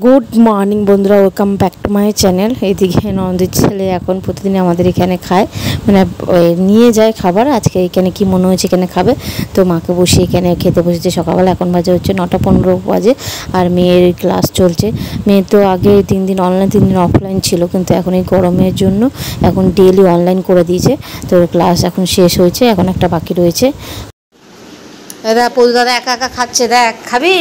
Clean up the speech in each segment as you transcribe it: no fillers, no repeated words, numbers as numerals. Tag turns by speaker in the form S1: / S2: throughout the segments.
S1: Good morning বন্ধুরা, welcome back to my channel. এইদিকে ননদের ছেলে এখন প্রতিদিন আমাদের এখানে খায়, মানে নিয়ে যায় খাবার। আজকে এখানে কি মনে হয়েছে এখানে খাবে, তো মাকে বসে এখানে খেতে বসেছে সকালবেলা। এখন বাজে হচ্ছে 9:15 বাজে, আর মেয়ের ক্লাস চলছে। মেয়ে তো আগে 3 দিন অনলাইন 3 দিন অফলাইন ছিল, কিন্তু এখন এই গরমের জন্য এখন ডেইলি অনলাইন করে দিয়েছে। তো ক্লাস এখন শেষ হয়েছে, এখন একটা বাকি রয়েছে। দাদা পদু দাদা একা একা খাচ্ছে, দেখ খাবি?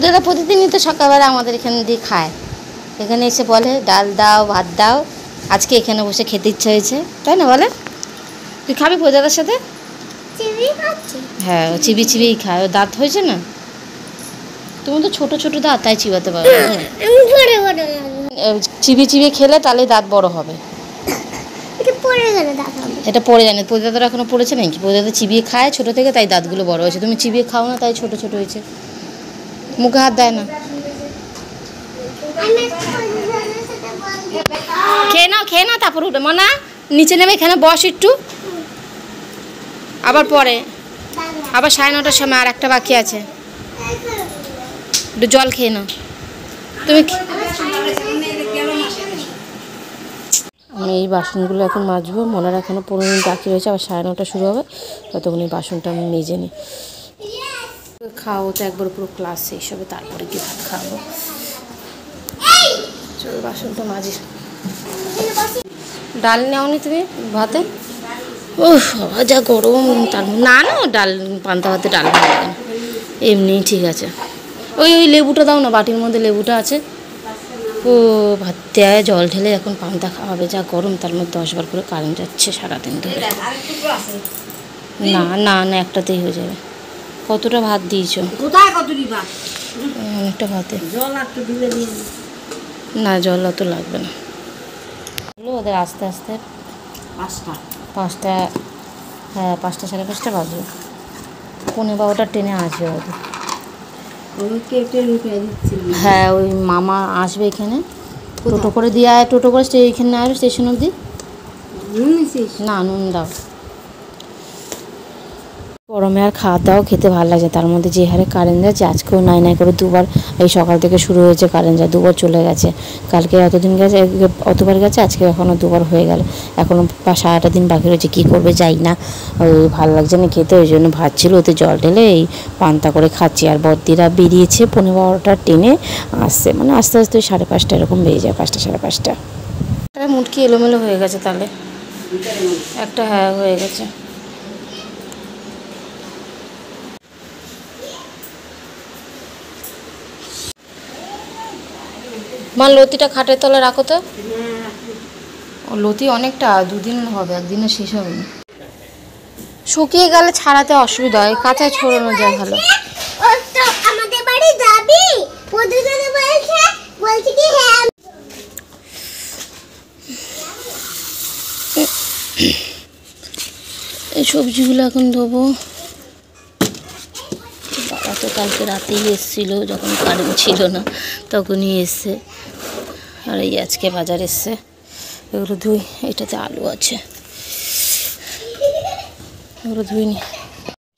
S1: দাদা প্রতিদিনই তো সকালবেলা আমাদের এখানে দিয়ে খায়, এখানে এসে বলে ডাল দাও ভাত দাও। আজকে এখানে বসে খেতে ইচ্ছা হয়েছে, তাই না? বলে তুই খাবি দাদার সাথে? হ্যাঁ, ও চিবি চিবিই খায়, ও দাঁত হয়েছে না। তুমি তো ছোট ছোট দাঁত, তাই চিবাতে পারো। চিবি চিবি খেলে তাহলে দাঁত বড় হবে। এটা পড়ে জানে পরিদাদার এখনো পড়েছে নাকি? পরিদাদা চিবিয়ে খায় ছোট থেকে, তাই দাঁতগুলো বড় হয়েছে। তুমি চিবিয়ে খাও না, তাই ছোট ছোট হয়েছে। মুখে হাত দেয় না। খেয়ে নাও তারপর উঠে মানা নিচে নেমে এখানে বস একটু, আবার পরে আবার 9:30টার সময় আর একটা বাকি আছে, একটু জল খেয়ে নাও তুমি। আমি এই বাসনগুলো এখন মাজবো, মনের এখনও 15 মিনিট বাকি রয়েছে, আবার 9:30 শুরু হবে। ততক্ষণ এই বাসনটা আমি মেজে নিই। খাওয়াবো তো একবার পুরো ক্লাস শেষ হবে, তারপরে কি ভাত খাওয়াবো। চলো বাসনটা মাজি। ডাল নেওনি তুমি ভাতে? ও বাবা যা গরম, তার না না ডাল পান্তা ভাতে ডাল ভালো লাগে না, এমনি ঠিক আছে। ওই লেবুটা দাও না, বাটির মধ্যে লেবুটা আছে। ও ভাত দেয় জল ঢেলে এখন পান্তা খাওয়াবে, যা গরম, তার মধ্যে 10 বার করে কারেন্ট যাচ্ছে সারাদিন ধরে। না না না, একটাতেই হয়ে যাবে। কতটা ভাত দিয়েছ? অনেকটা ভাতে না, জল অত লাগবে না। ওদের আস্তে আস্তে 5টা, হ্যাঁ 5টা 5:30 বাজবে, 11:15 ট্রেনে আসবে ওদের। হ্যাঁ ওই মামা আসবে এখানে, টোটো করে দিয়ে আয়, টোটো করে এখানে আসবে স্টেশন অবধি। না নুন দাও। গরমে আর খাওয়া দাওয়া খেতে ভালো লাগছে, তার মধ্যে যে হারে কারেন্ট যাচ্ছে। আজকেও নাই নাই করে 2বার, এই সকাল থেকে শুরু হয়েছে কারেন্ট যা 2বার চলে গেছে। কালকে অতদিন গেছে, অতবার গেছে, আজকে এখনও 2বার হয়ে গেল। এখনও 7-8 দিন বাকি রয়েছে, কী করবে যাই না। ওই ভালো লাগছে না খেতে, ওই জন্য ভাত ছিল ওতে জল ঢেলে এই পান্তা করে খাচ্ছি। আর বদ্দিরা বেরিয়েছে 12:15 ট্রেনে আসছে, মানে আস্তে আস্তে 5:30 এরকম বেরিয়ে যায়, 5টা 5:30। মুটকি এলোমেলো হয়ে গেছে তাহলে একটা, হ্যাঁ হয়ে গেছে। মা লতিটা খাটের তলে রাখো তো। লতি অনেকটা, 2 দিন হবে, একদিনে শেষ হবে না। শুকিয়ে গেলে ছাড়াতে অসুবিধা হয়, কাঁচায় ছড়ানো যায় ভালো। এই সবজিগুলো এখন ধোবো। বাবা তো কালকে রাতেই এসেছিলো, যখন কারেন্ট ছিল না তখনই এসছে। আর এই আজকে বাজার এসছে, এগুলো ধুই। এটাতে আলু আছে, এগুলো ধুইনি।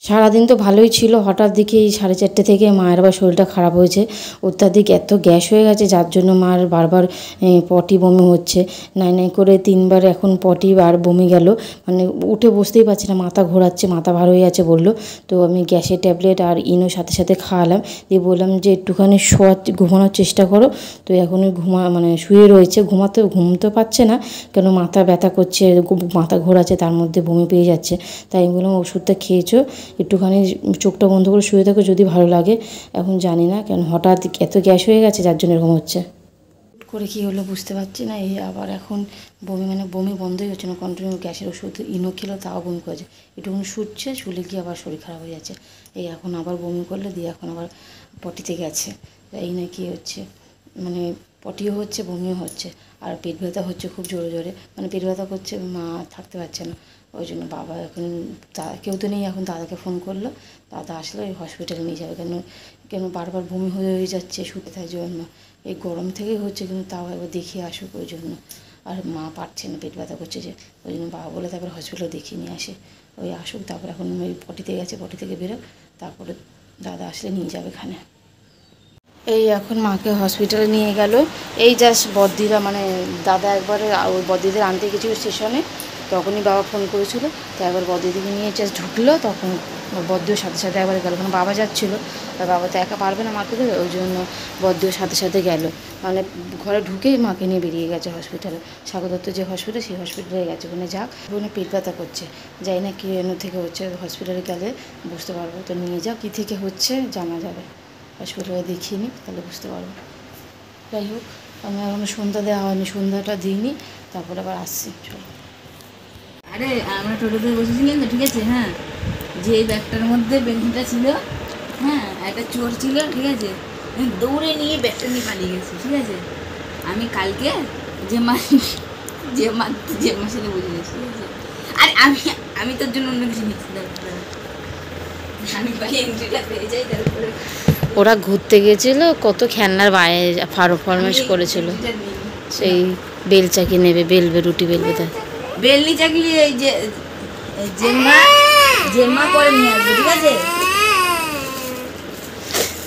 S1: সারাদিন তো ভালোই ছিল, হঠাৎ দিকে এই 4:30 থেকে মায়ের আবার শরীরটা খারাপ হয়েছে। অত্যাধিক এত গ্যাস হয়ে গেছে, যার জন্য মার বারবার পটি বমি হচ্ছে। নাই নাই করে 3বার এখন পটি আর বমি গেল, মানে উঠে বসতেই পারছি না, মাথা ঘোরাচ্ছে, মাথা ভার হয়ে আছে বললো। তো আমি গ্যাসের ট্যাবলেট আর ইনো সাথে সাথে খাওয়ালাম, দিয়ে বললাম যে একটুখানি ঘুমানোর চেষ্টা করো। তো এখনই মানে শুয়ে রয়েছে, ঘুমতে পারছে না, কেন মাথা ব্যথা করছে, মাথা ঘোরাচ্ছে, তার মধ্যে বমি পেয়ে যাচ্ছে। তাই আমি বললাম ওষুধটা খেয়েছো, একটুখানি চোখটা বন্ধ করে শুয়ে থাকো, যদি ভালো লাগে। এখন জানি না কেন হঠাৎ এত গ্যাস হয়ে গেছে, যার জন্য এরকম হচ্ছে। করে কী হলো বুঝতে পারছি না। এই আবার এখন বমি, মানে বমি বন্ধই হচ্ছে না, কন্টিনিউ গ্যাসের ওষুধ ইনো খেলো তাও বমি করেছে। একটুখানি শুচ্ছে, শুলে গিয়ে আবার শরীর খারাপ হয়ে যাচ্ছে। এই এখন আবার বমি করলে, দিয়ে এখন আবার পটিতে গেছে। এই না কি হচ্ছে, মানে পটিও হচ্ছে, বমিও হচ্ছে, আর পেট ব্যথা হচ্ছে খুব জোরে জোরে, মানে পেট ব্যথা করছে, মা থাকতে পারছে না। ওই জন্য বাবা এখন কেউ তো নেই, এখন দাদাকে ফোন করলো, দাদা আসলে ওই হসপিটালে নিয়ে যাবে। কেন বারবার বমি হয়ে যাচ্ছে, শুতে থাকার জন্য। এই গরম থেকেই হচ্ছে, কিন্তু তাও একবার দেখিয়ে আসুক ওই জন্য। আর মা পারছে না, পেট ব্যথা করছে যে, ওই জন্য বাবা বলে তারপরে হসপিটালে দেখিয়ে নিয়ে আসে। ওই আসুক, তারপরে এখন ওই পটিতে গেছে, পটি থেকে বেরো, তারপরে দাদা আসলে নিয়ে যাবে এখানে। এই এখন মাকে হসপিটালে নিয়ে গেল। এই জাস্ট বদ্দিরা মানে দাদা একবারে ওই বদ্দিদের আনতে গেছিল স্টেশনে, তখনই বাবা ফোন করেছিল। তো একবার বদ্দিদিকে নিয়ে জাস্ট ঢুকলো, তখন বদ্দিও সাথে সাথে একবার গেল, কারণ বাবা যাচ্ছিল, আর বাবা তো একা পারবে না মাকে দেবে, ওই জন্য বদ্দিও সাথে সাথে গেল। মানে ঘরে ঢুকেই মাকে নিয়ে বেরিয়ে গেছে হসপিটালে, সাগর দত্ত যে হসপিটাল সেই হসপিটালে গেছে। ওখানে যাক, ওখানে পেট ব্যথা করছে, যাই না কি এর থেকে হচ্ছে, হসপিটালে গেলে বুঝতে পারবো। তো নিয়ে যাও, কী থেকে হচ্ছে জানা যাবে, হসপিটালে দেখিয়ে নিই, তাহলে বুঝতে পারবো। যাই হোক, আমি এখনো সন্ধ্যা দেওয়া হয়নি, সন্ধ্যাটা দিইনি, তারপরে আবার আসছি। চলো।
S2: আরে আমরা টোটোতে বসেছিলাম তো, ঠিক আছে, হ্যাঁ, যে ব্যাগটার মধ্যে বেলুনটা ছিল, হ্যাঁ, একটা চোর ছিল, ঠিক আছে, দৌড়ে নিয়ে ব্যাগটা নিয়ে পালিয়ে গেছে, ঠিক আছে। আমি কালকে যে মাসে বুঝে গেছি, ঠিক আছে। আর আমি তোর জন্য অন্য কিছু নিচ্ছি, আমি পালিয়ে এন্ট্রিটা পেয়ে যাই, তারপরে
S1: ওরা ঘুরতে গেছিল, কত খেলনার বাইরে ফরমাইশ করেছিল, সেই বেল চাকি নেবে, বেলবে, রুটি বেলবে, তাই
S2: বেলনি চাকলি এই যে জেম্মা করে নিয়ে আসবে, ঠিক আছে,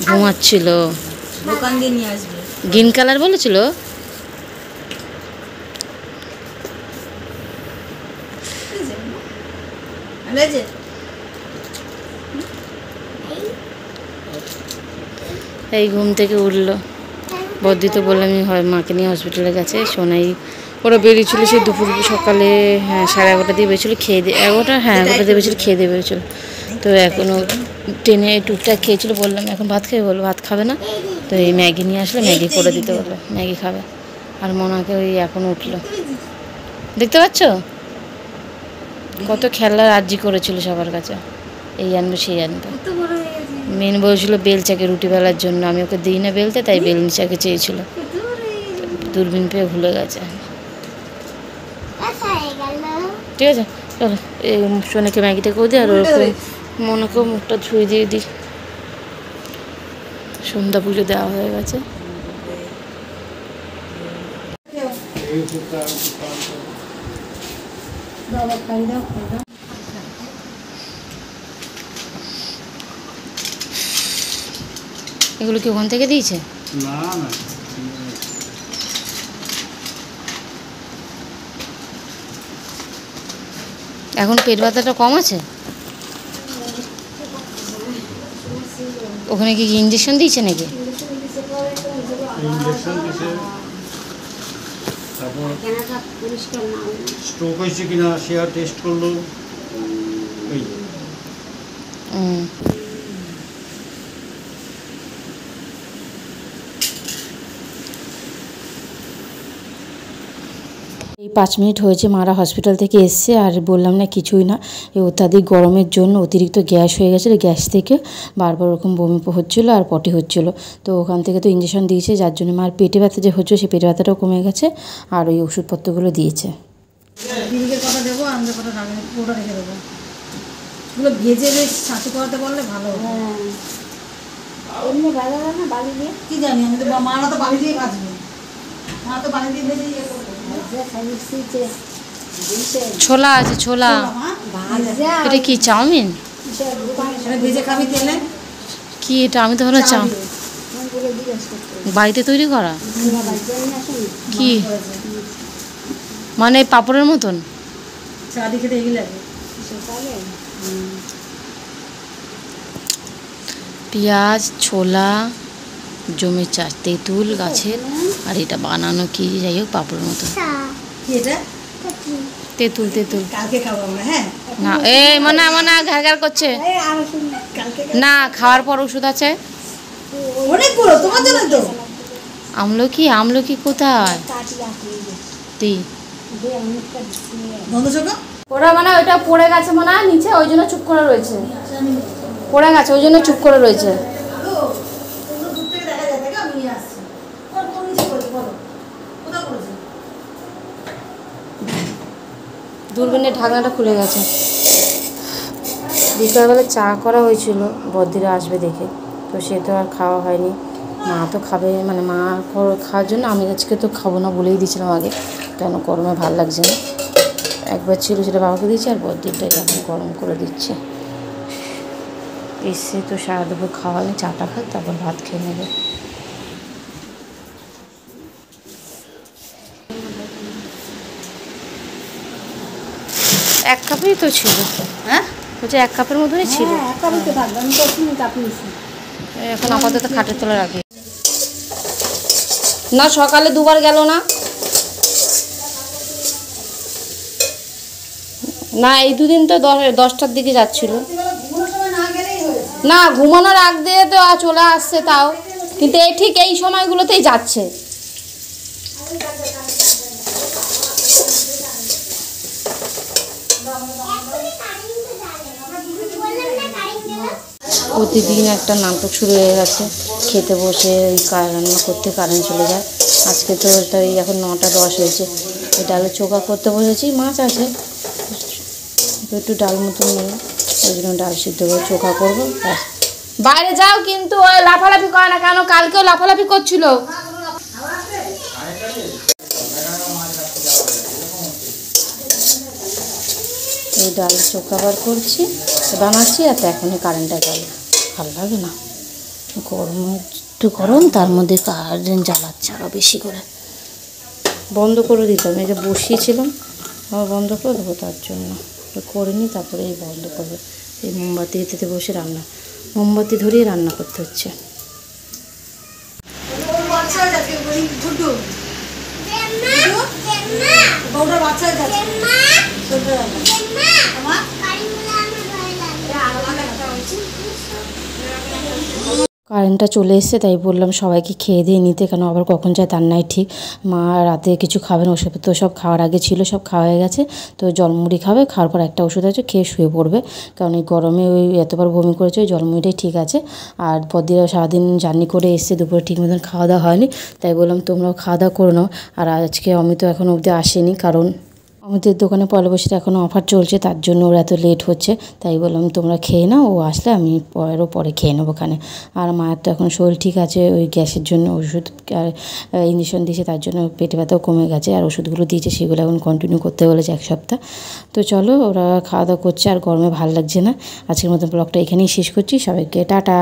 S1: ঘুমাচ্ছিল,
S2: দোকান দিয়ে নিয়ে আসবে।
S1: গ্রিন কালার বলেছিল। এই ঘুম থেকে উঠলো, বদ্দি তো বললাম মাকে নিয়ে হসপিটালে গেছে। সোনাই ওরা বেরিয়েছিল সেই দুপুর সকালে, হ্যাঁ 11:30 দিয়ে বেরিয়েছিল, খেয়ে দিয়ে 11টা, হ্যাঁ 11টা দিয়ে বেরিয়েছিল, খেয়ে দিয়ে বেরিয়েছিল। তো এখনও ট্রেনে টুকটাক খেয়েছিল, বললাম এখন ভাত খেয়ে, বললো ভাত খাবে না, তো এই ম্যাগি নিয়ে আসলে ম্যাগি করে দিতে বললো, ম্যাগি খাবে। আর মনাকে ওই এখন উঠলো, দেখতে পাচ্ছ কত খেলার আর্জি করেছিল সবার কাছে, এই আনবে সেই আনবে। মেন বলেছিল বেল চাকে রুটি বেলার জন্য, আমি ওকে দিই না বেলতে, তাই বেলনি চাকে চেয়েছিল, দূরবীন পেয়ে ভুলে গেছে। ঠিক আছে, চলো এই সোনাকে ম্যাগিটা করে দিই, আর ওরকম মনেকেও মুখটা ধুয়ে দিয়ে দিই। সন্ধ্যা পুজো দেওয়া হয়ে গেছে। এগুলো কি ওখান থেকে দিয়েছে?
S3: না না,
S1: এখন পেট ব্যথাটা কম আছে? ওখানে কি ইঞ্জেকশন দিয়েছে নাকি?
S3: ইঞ্জেকশন দিয়েছে, তারপর স্ট্রোক হয়েছে কিনা সে আর টেস্ট করলো, এই
S1: এই 5 মিনিট হয়েছে মারা হসপিটাল থেকে এসছে, আর বললাম না কিছুই না, এই অত্যাধিক গরমের জন্য অতিরিক্ত গ্যাস হয়ে গেছিলো, গ্যাস থেকে বারবার ওরকম বমি হচ্ছিলো আর পটি হচ্ছিলো। তো ওখান থেকে তো ইঞ্জেকশন দিয়েছে, যার জন্য মার পেটে ব্যথা যে হচ্ছে সেই পেটে ব্যথাটাও কমে গেছে, আর ওই ওষুধপত্রগুলো দিয়েছে।
S2: কথা দেবো, আমরা কথা ওটা রেখে দেবো, ওগুলো ভেজে বেশ ছাতু করাতে পারলে ভালো। এমনি ভালো না বালি দিয়ে, কি জানি, আমি তো মারা তো বালি দিয়ে কাটবে, মা তো বালি দিয়ে ভেজে ইয়ে করবে।
S1: ছোলা আছে, ছোলা। এটা কি চাউমিন?
S2: ভেজে খাবি তেলে?
S1: কি এটা? আমি তো ভালো চাউমিন বাড়িতে তৈরি করা, কি মানে পাপড়ের মতন? পেঁয়াজ, ছোলা, জমির চাষ, তেঁতুল গাছের, আর এটা বানানো কি যাই হোক পাপড়ের মতো। তেঁতুল, তেঁতুল না, এই মনা মনা ঘাড় ঘাড় করছে না, খাওয়ার পর ওষুধ আছে। আমলকি, আমলকি কোথায়? ওরা মানে ওইটা পড়ে গেছে মনে হয় নিচে, ওই জন্য চুপ করে রয়েছে, পড়ে গেছে ওই জন্য চুপ করে রয়েছে। দূরবীনের ঢাকনাটা খুলে গেছে। বিকালবেলা চা করা হয়েছিল, বদ্দিরা আসবে দেখে, তো সে তো আর খাওয়া হয়নি। মা তো খাবে, মানে মা খাওয়ার জন্য আমি আজকে তো খাবো না বলেই দিয়েছিলাম আগে, কেন গরমে ভালো লাগছে না। একবার ছিল সেটা বাবাকে দিচ্ছি, আর বদ্দিরটাই এখন গরম করে দিচ্ছি। এসে তো সারা দুপুর খাওয়ালে, চাটা খাক তারপর ভাত খেয়ে নেবে। এক কাপেই তো ছিল,
S2: হ্যাঁ
S1: বলছে 1 কাপের মতনই ছিল। এখন আপাতত খাটের তলা রাখি না, সকালে দুবার গেল না, না এই দুদিন তো 10টার দিকে যাচ্ছিল না, ঘুমানোর আগ দিয়ে তো চলে আসছে তাও, কিন্তু এই ঠিক এই সময়গুলোতেই যাচ্ছে। প্রতিদিন একটা নাটক শুরু হয়ে গেছে, খেতে বসে ওই রান্না করতে কারেন্ট চলে যায়। আজকে তো তাই এখন 9টা 10 হয়েছে, ওই ডালের চোখা করতে বসেছি, মাছ আছে একটু ডাল মতন নেই, ওই জন্য ডাল সিদ্ধ করে চোখা করবো। বাইরে যাও কিন্তু ওই লাফালাফি করে না, কেন কালকেও লাফালাফি করছিল। এই ডাল চোখা বার করছি, বানাচ্ছি, আর এখনই কারেন্টটা গেল, ভালো লাগে না। গরম একটু গরম, তার মধ্যে কারেন্ট জ্বালাচ্ছে আরও বেশি করে। বন্ধ করে দিতাম, এই যে বসিয়েছিলাম আবার বন্ধ করে দেবো, তার জন্য করে নিই, তারপরে এই বন্ধ করবো। এই মোমবাতি এতে বসে রান্না, মোমবাতি ধরিয়ে রান্না করতে হচ্ছে। কারেন্টটা চলে এসছে, তাই বললাম সবাইকে খেয়ে দিয়ে নিতে, কেন আবার কখন যায় তার নাই ঠিক। মা রাতে কিছু খাবে না, ওষুধ তো সব খাওয়ার আগে ছিল, সব খাওয়া হয়ে গেছে, তো জলমুড়ি খাবে, খাওয়ার পর একটা ওষুধ আছে, খেয়ে শুয়ে পড়বে, কারণ এই গরমে ওই এতবার বমি করেছে, ওই জলমুড়িটাই ঠিক আছে। আর পরদিন সারাদিন জার্নি করে এসছে, দুপুরে ঠিক মতন খাওয়া দাওয়া হয়নি, তাই বললাম তোমরাও খাওয়া দাওয়া করে নাও। আর আজকে অমিত এখনও অবধি আসেনি, কারণ আমাদের দোকানে পয়লা বৈশাখে এখনও অফার চলছে, তার জন্য ওরা এত লেট হচ্ছে, তাই বললাম তোমরা খেয়ে নাও, ও আসলে আমি পরে খেয়ে নেবো ওখানে। আর মায়ের তো এখন শরীর ঠিক আছে, ওই গ্যাসের জন্য ওষুধ আর ইঞ্জেকশন দিয়েছে, তার জন্য পেটে ব্যথাও কমে গেছে, আর ওষুধগুলো দিয়েছে সেগুলো এখন কন্টিনিউ করতে বলেছে 1 সপ্তাহ। তো চলো, ওরা খাওয়া দাওয়া করছে, আর গরমে ভালো লাগছে না। আজকের মতো ব্লগটা এখানেই শেষ করছি, সবাইকে টাটা।